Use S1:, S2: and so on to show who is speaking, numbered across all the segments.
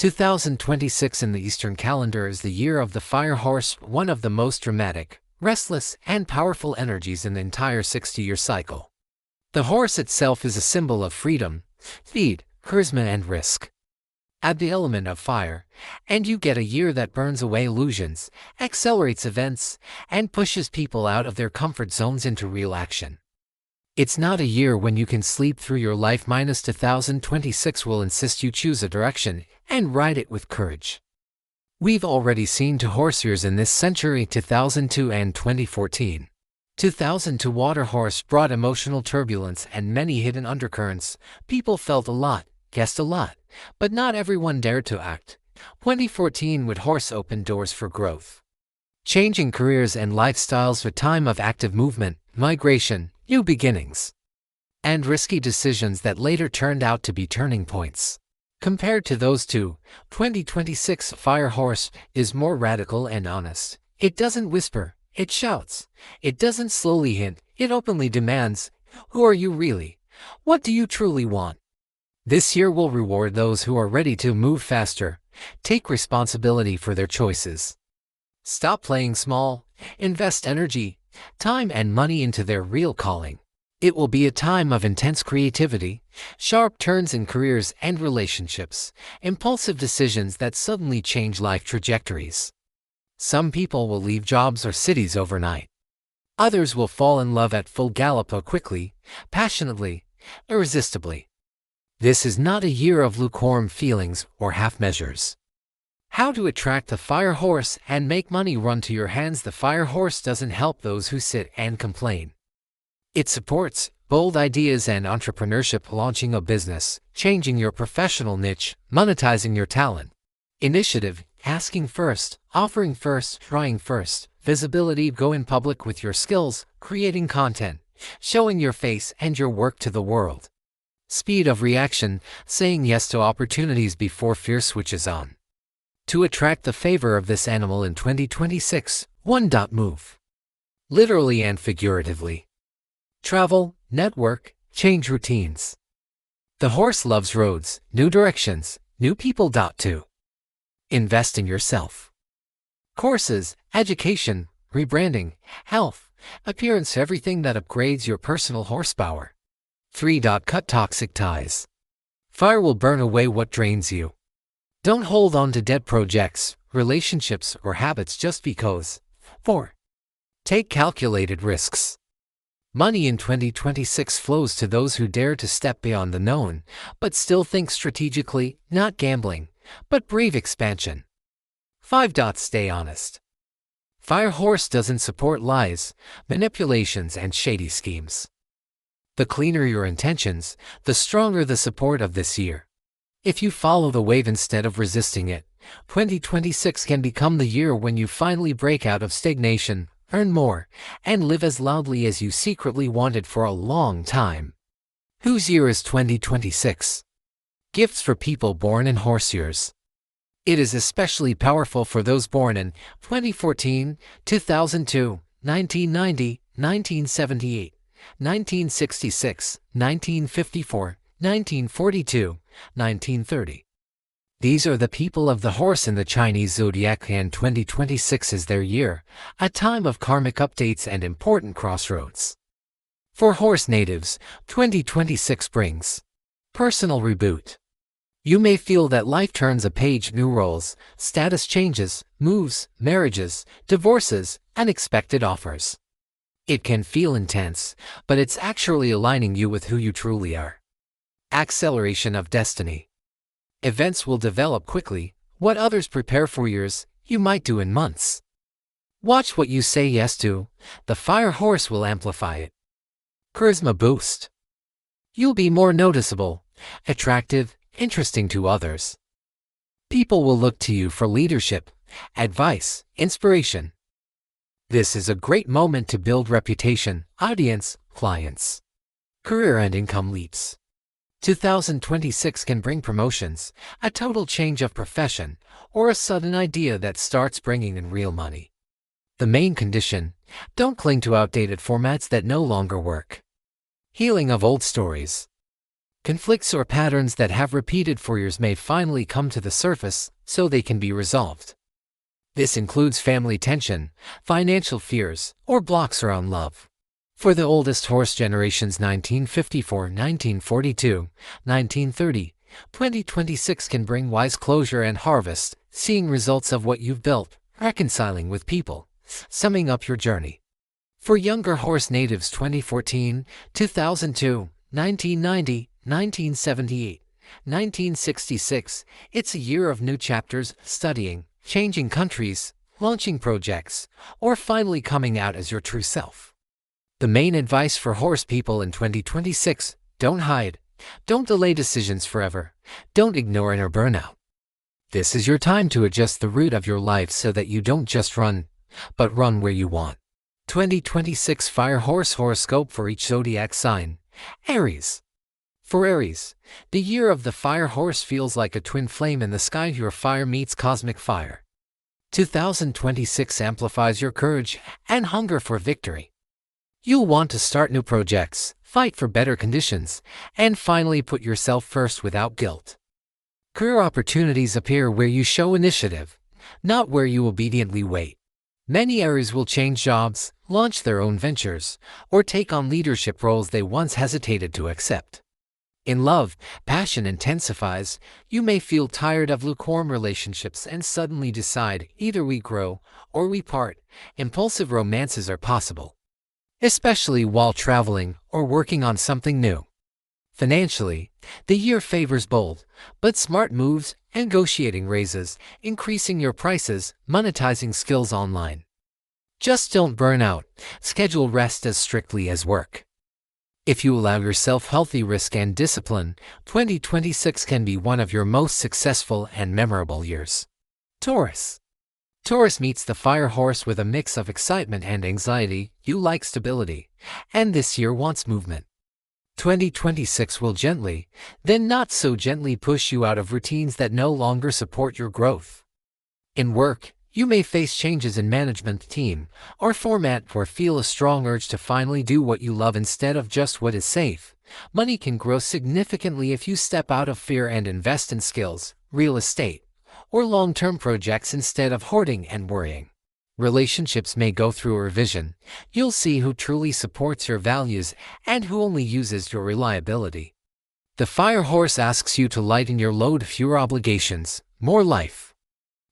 S1: 2026 in the Eastern calendar is the year of the fire horse, one of the most dramatic, restless, and powerful energies in the entire 60-year cycle. The horse itself is a symbol of freedom, speed, charisma, and risk. Add the element of fire, and you get a year that burns away illusions, accelerates events, and pushes people out of their comfort zones into real action. It's not a year when you can sleep through your life. 2026 will insist you choose a direction and ride it with courage. We've already seen two horse years in this century, 2002 and 2014. 2002 water horse brought emotional turbulence and many hidden undercurrents. People felt a lot, guessed a lot, but not everyone dared to act. 2014 with horse opened doors for growth, changing careers and lifestyles, a time of active movement, migration, new beginnings, and risky decisions that later turned out to be turning points. Compared to those two, 2026 fire horse is more radical and honest. It doesn't whisper, it shouts. It doesn't slowly hint, it openly demands. Who are you really? What do you truly want? This year will reward those who are ready to move faster, take responsibility for their choices, stop playing small, invest energy, time, and money into their real calling. It will be a time of intense creativity, sharp turns in careers and relationships, impulsive decisions that suddenly change life trajectories. Some people will leave jobs or cities overnight. Others will fall in love at full gallop, quickly, passionately, irresistibly. This is not a year of lukewarm feelings or half measures. How to attract the fire horse and make money run to your hands? The fire horse doesn't help those who sit and complain. It supports bold ideas and entrepreneurship, launching a business, changing your professional niche, monetizing your talent. Initiative, asking first, offering first, trying first. Visibility, go in public with your skills, creating content, showing your face and your work to the world. Speed of reaction, saying yes to opportunities before fear switches on. To attract the favor of this animal in 2026, 1. Move. Literally and figuratively. Travel, network, change routines. The horse loves roads, new directions, new people. 2. Invest in yourself. Courses, education, rebranding, health, appearance, everything that upgrades your personal horsepower. 3. Cut toxic ties. Fire will burn away what drains you. Don't hold on to dead projects, relationships, or habits just because. 4. Take calculated risks. Money in 2026 flows to those who dare to step beyond the known, but still think strategically, not gambling, but brave expansion. 5. Stay honest. Fire horse doesn't support lies, manipulations, and shady schemes. The cleaner your intentions, the stronger the support of this year. If you follow the wave instead of resisting it, 2026 can become the year when you finally break out of stagnation, earn more, and live as loudly as you secretly wanted for a long time. Whose year is 2026? Gifts for people born in horse years. It is especially powerful for those born in 2014, 2002, 1990, 1978, 1966, 1954, 1942, 1930. These are the people of the horse in the Chinese zodiac, and 2026 is their year, a time of karmic updates and important crossroads. For horse natives, 2026 brings personal reboot. You may feel that life turns a page, new roles, status changes, moves, marriages, divorces, unexpected offers. It can feel intense, but it's actually aligning you with who you truly are. Acceleration of destiny. Events will develop quickly. What others prepare for years, you might do in months. Watch what you say yes to. The fire horse will amplify it. Charisma boost. You'll be more noticeable, attractive, interesting to others. People will look to you for leadership, advice, inspiration. This is a great moment to build reputation, audience, clients. Career and income leaps. 2026 can bring promotions, a total change of profession, or a sudden idea that starts bringing in real money. The main condition: don't cling to outdated formats that no longer work. Healing of old stories. Conflicts or patterns that have repeated for years may finally come to the surface so they can be resolved. This includes family tension, financial fears, or blocks around love. For the oldest horse generations 1954, 1942, 1930, 2026 can bring wise closure and harvest, seeing results of what you've built, reconciling with people, summing up your journey. For younger horse natives 2014, 2002, 1990, 1978, 1966, it's a year of new chapters, studying, changing countries, launching projects, or finally coming out as your true self. The main advice for horse people in 2026: don't hide, don't delay decisions forever, don't ignore inner burnout. This is your time to adjust the route of your life so that you don't just run, but run where you want. 2026 Fire Horse Horoscope for each zodiac sign. Aries. For Aries, the year of the fire horse feels like a twin flame in the sky. Your fire meets cosmic fire. 2026 amplifies your courage and hunger for victory. You'll want to start new projects, fight for better conditions, and finally put yourself first without guilt. Career opportunities appear where you show initiative, not where you obediently wait. Many Aries will change jobs, launch their own ventures, or take on leadership roles they once hesitated to accept. In love, passion intensifies. You may feel tired of lukewarm relationships and suddenly decide either we grow or we part. Impulsive romances are possible, especially while traveling or working on something new. Financially, the year favors bold but smart moves, negotiating raises, increasing your prices, monetizing skills online. Just don't burn out. Schedule rest as strictly as work. If you allow yourself healthy risk and discipline, 2026 can be one of your most successful and memorable years. Taurus. Taurus meets the fire horse with a mix of excitement and anxiety. You like stability, and this year wants movement. 2026 will gently, then not so gently push you out of routines that no longer support your growth. In work, you may face changes in management team or format or feel a strong urge to finally do what you love instead of just what is safe. Money can grow significantly if you step out of fear and invest in skills, real estate, or long-term projects instead of hoarding and worrying. Relationships may go through a revision. You'll see who truly supports your values and who only uses your reliability. The fire horse asks you to lighten your load. Fewer obligations, more life.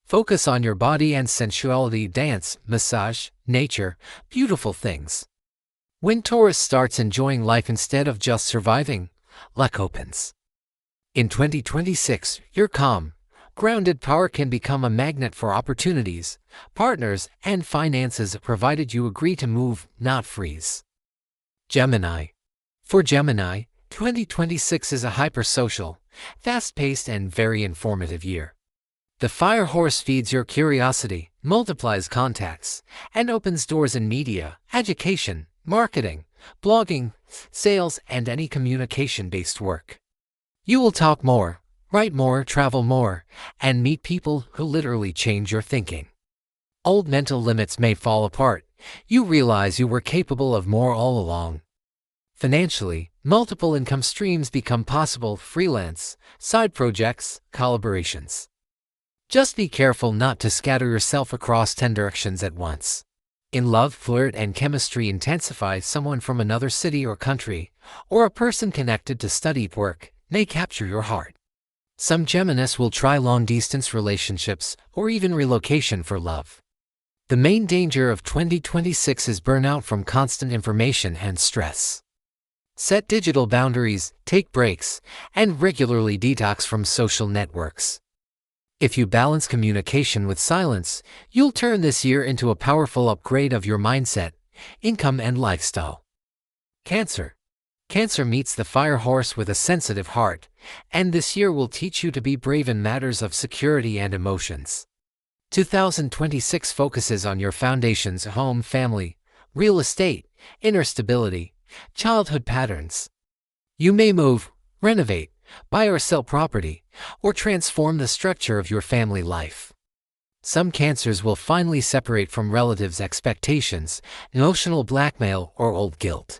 S1: Focus on your body and sensuality. Dance, massage, nature, beautiful things. When Taurus starts enjoying life instead of just surviving, luck opens. In 2026, your calm, grounded power can become a magnet for opportunities, partners, and finances, provided you agree to move, not freeze. Gemini. For Gemini, 2026 is a hypersocial, fast-paced, and very informative year. The fire horse feeds your curiosity, multiplies contacts, and opens doors in media, education, marketing, blogging, sales, and any communication-based work. You will talk more, write more, travel more, and meet people who literally change your thinking. Old mental limits may fall apart. You realize you were capable of more all along. Financially, multiple income streams become possible: freelance, side projects, collaborations. Just be careful not to scatter yourself across 10 directions at once. In love, flirt and chemistry intensify. Someone from another city or country, or a person connected to studied work, may capture your heart. Some Geminis will try long-distance relationships or even relocation for love. The main danger of 2026 is burnout from constant information and stress. Set digital boundaries, take breaks, and regularly detox from social networks. If you balance communication with silence, you'll turn this year into a powerful upgrade of your mindset, income, and lifestyle. Cancer. Cancer meets the fire horse with a sensitive heart, and this year will teach you to be brave in matters of security and emotions. 2026 focuses on your foundations: home, family, real estate, inner stability, childhood patterns. You may move, renovate, buy or sell property, or transform the structure of your family life. Some Cancers will finally separate from relatives' expectations, emotional blackmail, or old guilt.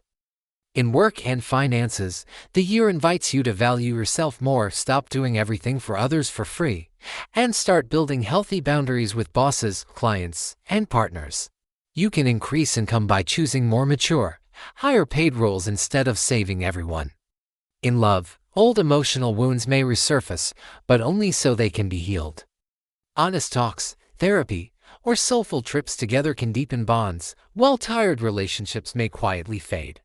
S1: In work and finances, the year invites you to value yourself more, stop doing everything for others for free, and start building healthy boundaries with bosses, clients, and partners. You can increase income by choosing more mature, higher paid roles instead of saving everyone. In love, old emotional wounds may resurface, but only so they can be healed. Honest talks, therapy, or soulful trips together can deepen bonds, while tired relationships may quietly fade.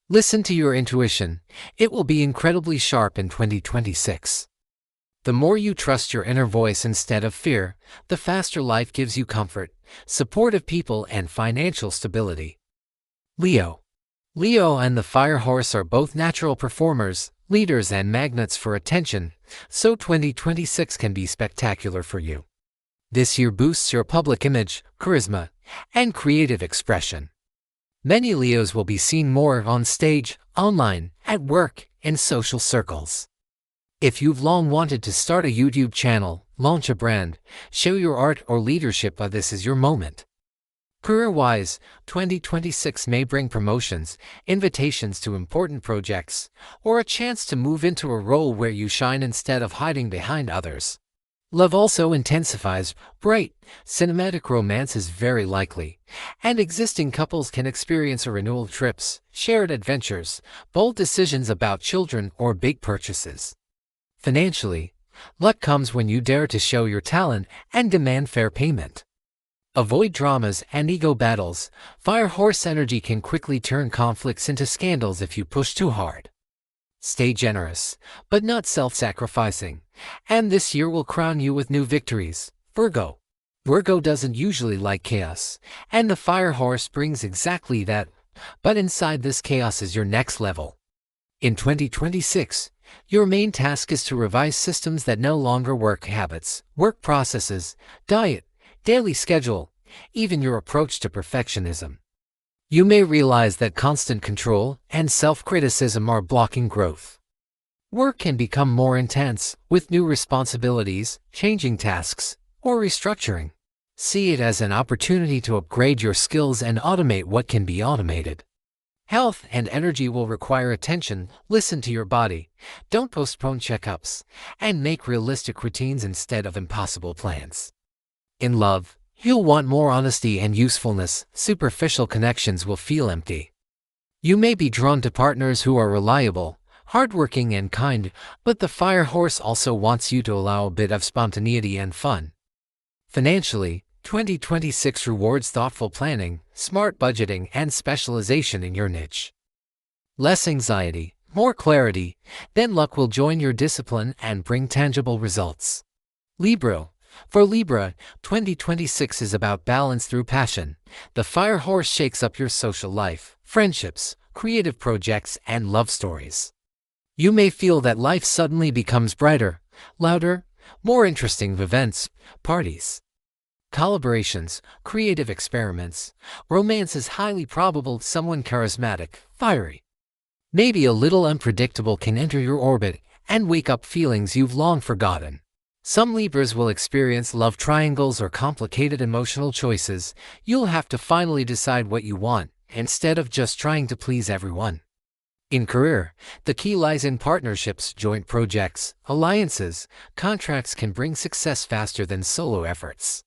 S1: Listen to your intuition. It will be incredibly sharp in 2026. The more you trust your inner voice instead of fear, the faster life gives you comfort, supportive people, and financial stability. Leo. Leo and the fire horse are both natural performers, leaders, and magnets for attention, so 2026 can be spectacular for you. This year boosts your public image, charisma, and creative expression. Many Leos will be seen more on stage, online, at work, in social circles. If you've long wanted to start a YouTube channel, launch a brand, show your art or leadership, this is your moment. Career-wise, 2026 may bring promotions, invitations to important projects, or a chance to move into a role where you shine instead of hiding behind others. Love also intensifies. Bright, cinematic romance is very likely, and existing couples can experience a renewal, trips, shared adventures, bold decisions about children, or big purchases. Financially, luck comes when you dare to show your talent and demand fair payment. Avoid dramas and ego battles. Fire horse energy can quickly turn conflicts into scandals if you push too hard. Stay generous, but not self-sacrificing, and this year will crown you with new victories. Virgo. Virgo doesn't usually like chaos, and the fire horse brings exactly that, but inside this chaos is your next level. In 2026, your main task is to revise systems that no longer work: habits, work processes, diet, daily schedule, even your approach to perfectionism. You may realize that constant control and self-criticism are blocking growth. Work can become more intense, with new responsibilities, changing tasks, or restructuring. See it as an opportunity to upgrade your skills and automate what can be automated. Health and energy will require attention. Listen to your body, don't postpone checkups, and make realistic routines instead of impossible plans. In love, you'll want more honesty and usefulness. Superficial connections will feel empty. You may be drawn to partners who are reliable, hardworking, and kind, but the fire horse also wants you to allow a bit of spontaneity and fun. Financially, 2026 rewards thoughtful planning, smart budgeting, and specialization in your niche. Less anxiety, more clarity, then luck will join your discipline and bring tangible results. Libra. For Libra, 2026 is about balance through passion. The fire horse shakes up your social life, friendships, creative projects, and love stories. You may feel that life suddenly becomes brighter, louder, more interesting. Events, parties, collaborations, creative experiments. Romance is highly probable. Someone charismatic, fiery, maybe a little unpredictable can enter your orbit and wake up feelings you've long forgotten. Some Libras will experience love triangles or complicated emotional choices. You'll have to finally decide what you want, instead of just trying to please everyone. In career, the key lies in partnerships, joint projects, alliances. Contracts can bring success faster than solo efforts.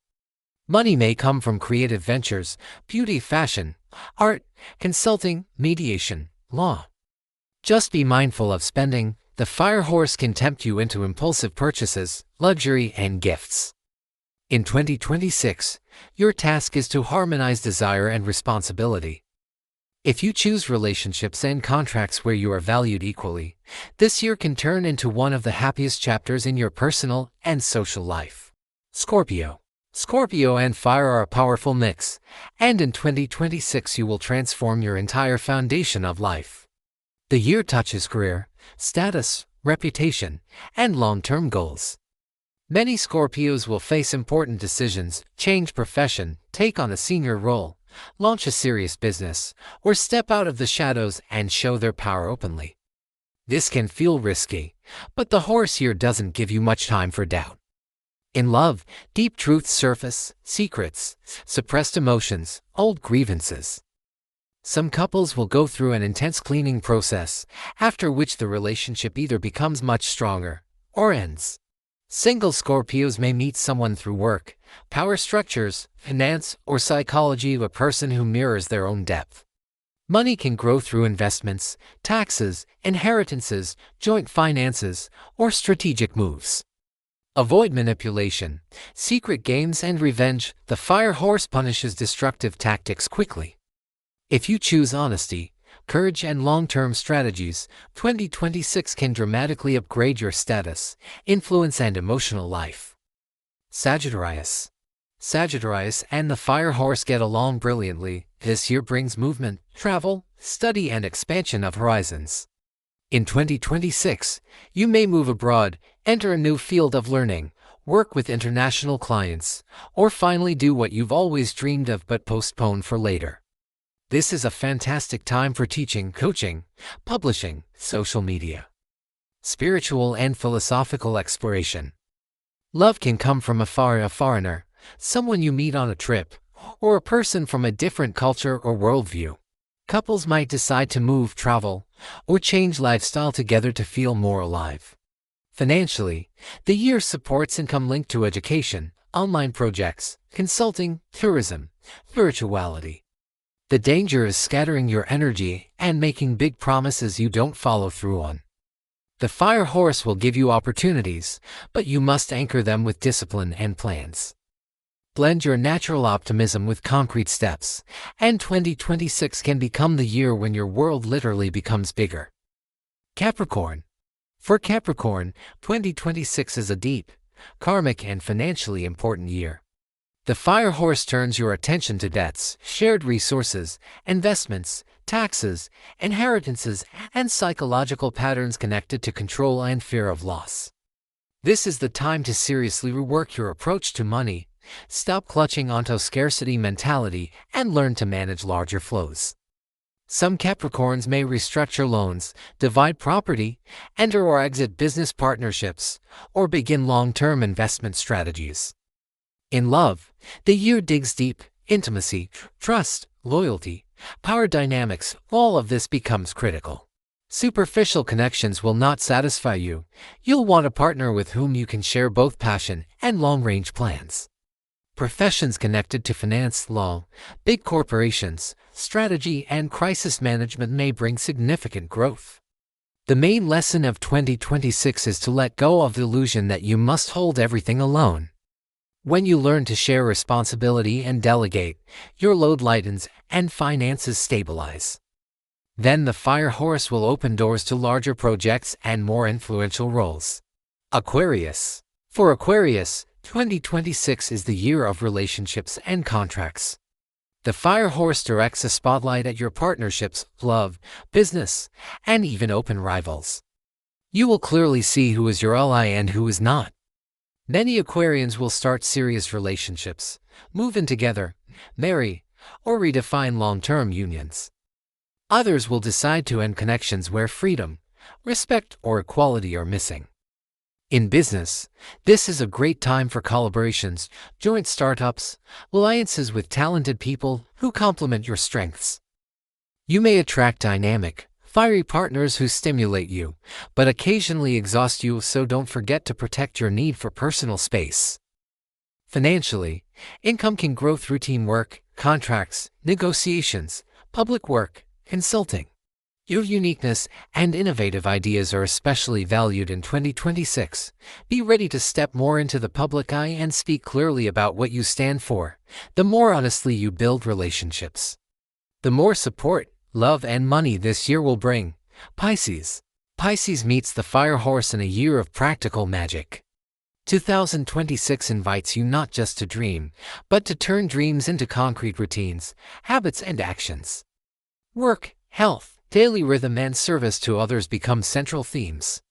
S1: Money may come from creative ventures, beauty, fashion, art, consulting, mediation, law. Just be mindful of spending. The fire horse can tempt you into impulsive purchases, luxury, and gifts. In 2026, your task is to harmonize desire and responsibility. If you choose relationships and contracts where you are valued equally, this year can turn into one of the happiest chapters in your personal and social life. Scorpio. Scorpio and fire are a powerful mix, and in 2026 you will transform your entire foundation of life. The year touches career, status, reputation, and long-term goals. Many Scorpios will face important decisions, change profession, take on a senior role, launch a serious business, or step out of the shadows and show their power openly. This can feel risky, but the horse year doesn't give you much time for doubt. In love, deep truths surface, secrets, suppressed emotions, old grievances. Some couples will go through an intense cleaning process, after which the relationship either becomes much stronger or ends. Single Scorpios may meet someone through work, power structures, finance, or psychology, a person who mirrors their own depth. Money can grow through investments, taxes, inheritances, joint finances, or strategic moves. Avoid manipulation, secret games, and revenge. The fire horse punishes destructive tactics quickly. If you choose honesty, courage, and long-term strategies, 2026 can dramatically upgrade your status, influence, and emotional life. Sagittarius. Sagittarius and the fire horse get along brilliantly. This year brings movement, travel, study, and expansion of horizons. In 2026, you may move abroad, enter a new field of learning, work with international clients, or finally do what you've always dreamed of but postponed for later. This is a fantastic time for teaching, coaching, publishing, social media, spiritual and philosophical exploration. Love can come from afar, a foreigner, someone you meet on a trip, or a person from a different culture or worldview. Couples might decide to move, travel, or change lifestyle together to feel more alive. Financially, the year supports income linked to education, online projects, consulting, tourism, spirituality. The danger is scattering your energy and making big promises you don't follow through on. The fire horse will give you opportunities, but you must anchor them with discipline and plans. Blend your natural optimism with concrete steps, and 2026 can become the year when your world literally becomes bigger. Capricorn. For Capricorn, 2026 is a deep, karmic, and financially important year. The fire horse turns your attention to debts, shared resources, investments, taxes, inheritances, and psychological patterns connected to control and fear of loss. This is the time to seriously rework your approach to money, stop clutching onto scarcity mentality, and learn to manage larger flows. Some Capricorns may restructure loans, divide property, enter or exit business partnerships, or begin long-term investment strategies. In love, the year digs deep. Intimacy, trust, loyalty, power dynamics, all of this becomes critical. Superficial connections will not satisfy you. You'll want a partner with whom you can share both passion and long-range plans. Professions connected to finance, law, big corporations, strategy, and crisis management may bring significant growth. The main lesson of 2026 is to let go of the illusion that you must hold everything alone. When you learn to share responsibility and delegate, your load lightens and finances stabilize. Then the fire horse will open doors to larger projects and more influential roles. Aquarius. For Aquarius, 2026 is the year of relationships and contracts. The fire horse directs a spotlight at your partnerships, love, business, and even open rivals. You will clearly see who is your ally and who is not. Many Aquarians will start serious relationships, move in together, marry, or redefine long-term unions. Others will decide to end connections where freedom, respect, or equality are missing. In business, this is a great time for collaborations, joint startups, alliances with talented people who complement your strengths. You may attract dynamic, fiery partners who stimulate you, but occasionally exhaust you, so don't forget to protect your need for personal space. Financially, income can grow through teamwork, contracts, negotiations, public work, consulting. Your uniqueness and innovative ideas are especially valued in 2026. Be ready to step more into the public eye and speak clearly about what you stand for. The more honestly you build relationships, the more support, love, and money this year will bring. Pisces. Pisces meets the fire horse in a year of practical magic. 2026 invites you not just to dream, but to turn dreams into concrete routines, habits, and actions. Work, health, daily rhythm, and service to others become central themes.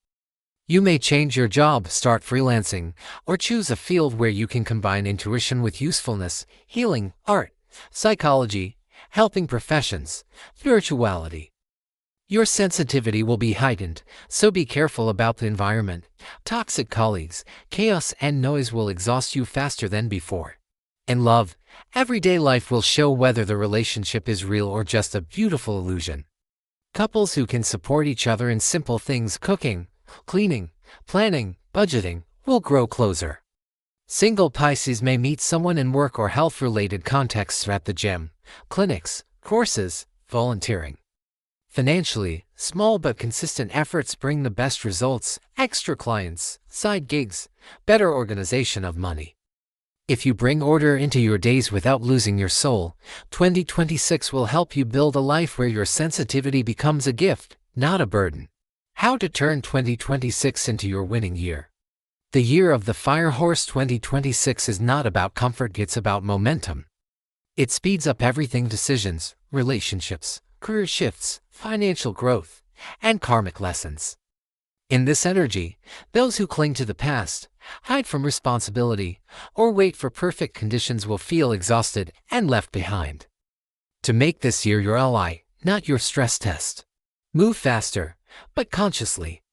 S1: You may change your job, start freelancing, or choose a field where you can combine intuition with usefulness, healing, art, psychology, helping professions, spirituality. Your sensitivity will be heightened, so be careful about the environment. Toxic colleagues, chaos, and noise will exhaust you faster than before. In love, everyday life will show whether the relationship is real or just a beautiful illusion. Couples who can support each other in simple things, cooking, cleaning, planning, budgeting, will grow closer. Single Pisces may meet someone in work or health-related contexts at the gym, clinics, courses, volunteering. Financially, small but consistent efforts bring the best results: extra clients, side gigs, better organization of money. If you bring order into your days without losing your soul, 2026 will help you build a life where your sensitivity becomes a gift, not a burden. How to turn 2026 into your winning year. The year of the Fire Horse 2026 is not about comfort, it's about momentum. It speeds up everything: decisions, relationships, career shifts, financial growth, and karmic lessons. In this energy, those who cling to the past, hide from responsibility, or wait for perfect conditions will feel exhausted and left behind. To make this year your ally, not your stress test. Move faster, but consciously.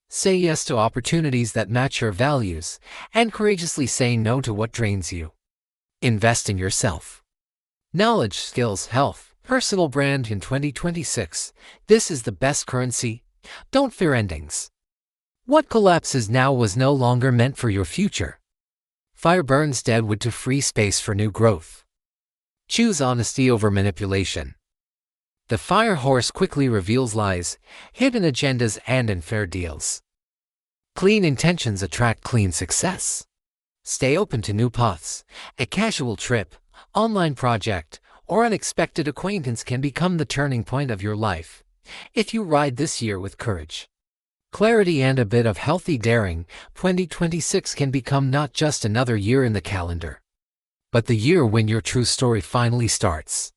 S1: Say yes to opportunities that match your values, and courageously say no to what drains you. Invest in yourself. Knowledge, skills, health, personal brand in 2026. This is the best currency. Don't fear endings. What collapses now was no longer meant for your future. Fire burns dead wood to free space for new growth. Choose honesty over manipulation. The Fire Horse quickly reveals lies, hidden agendas, and unfair deals. Clean intentions attract clean success. Stay open to new paths. A casual trip, online project, or unexpected acquaintance can become the turning point of your life, if you ride this year with courage, clarity, and a bit of healthy daring. 2026 can become not just another year in the calendar, but the year when your true story finally starts.